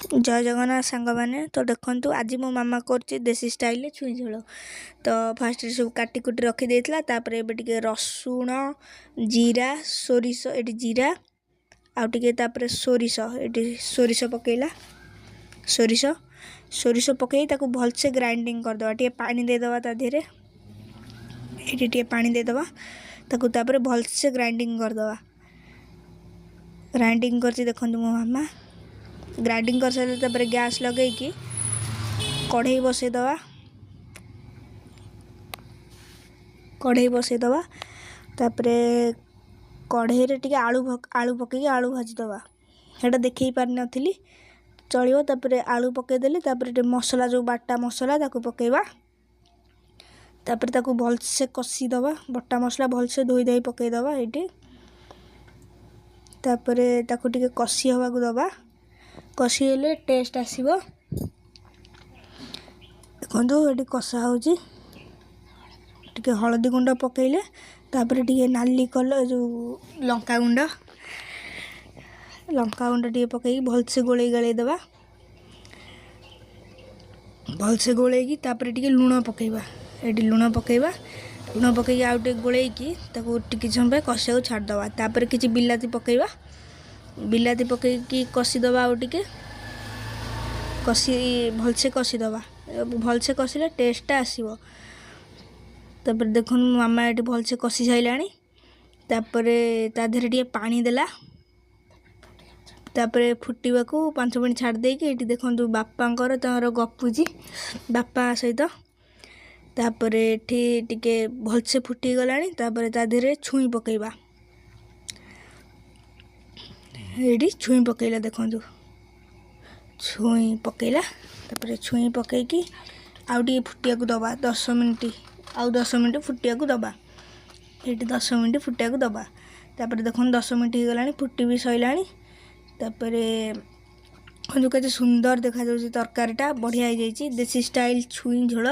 जय जगन्नाथ सांग मैंने तो देखो आज मो मामा कर देसी स्टाइल छुई झोल। तो फास्ट सब काटी कुटी रखी देता तापर ए रसुण जीरा सोरिष ये जीरा आउे सोरिष ये सोरिष पकेला सोरिष सोरिष पकई भलसे ग्राइंडिंग करदे टे पानी देदबा ता देहरे ये टे पानी देदबा तापर भलसे ग्राइंडिंग करदबा। ग्राइंडिंग कर देखो मो मामा ग्राइंडिंग कर सारे गैस लगे कढ़ई बसईदबा कढ़ई बसईदबा तापरे कढ़ई टे आलू आलू पकई आलू भाजीदबा सेटा देखे पारि नी चलो तापर आलू पकईदेले तापर मसला जो बाटा मसला पकईबा तापर ताकू भलसे कषीदबा बटा मसला भलसे धोई धोई पकईदबा ये तापर ताकू टे कषी हवा को दबा कषी हेले टेस्ट आसीबो। देखो ये कषा होची टे हलदी गुंड पकईले तापर टे नाली कलर जो लंका गुंड टे पकई भलसे गोले गाले दबा भलसे गोले तापर टे लुण पकईबा ये लुण पकईबा लुण पकई आउ टे गोले टे समय कषा को छाड़दबा तापर किसी बिलाती पकईबा बिलाती पकई कषीदबा आउ टे कषी भलसे कषीदबा भलसे कषिले टेस्टा आसीबो। तापर देखो मामा ये भलसे कषी साइलानी तापर ता देहरे टे पानी देला तापर फुटवा को 5 मिनट छाड़ देकी ये देखो बापांकर तार गपुजी बापा सहित तापर ये टे भलसे फुटी गलानी तापर ता देहरे छुई पकईबा ये छुई पकईला देखो छुई पकईला तापर छुई पकईकी आउ टे फुटिया को दबा 10 मिनट आउ 10 मिनट फुटिया को दबा ये 10 मिनट फुटिया को दबा तापर देखो 10 मिनट हो गलानी फुटी भी सैलानी तापर जो कते सुंदर देखा जाउची तरकारीटा बढ़िया हो जाइए देसी स्टाइल छुई झोल।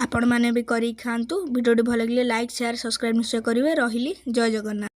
आपण माने भी करी खांतु वीडियो भल लगे लाइक शेयर सब्सक्राइब निश्चय करेंगे। रही जय जगन्नाथ।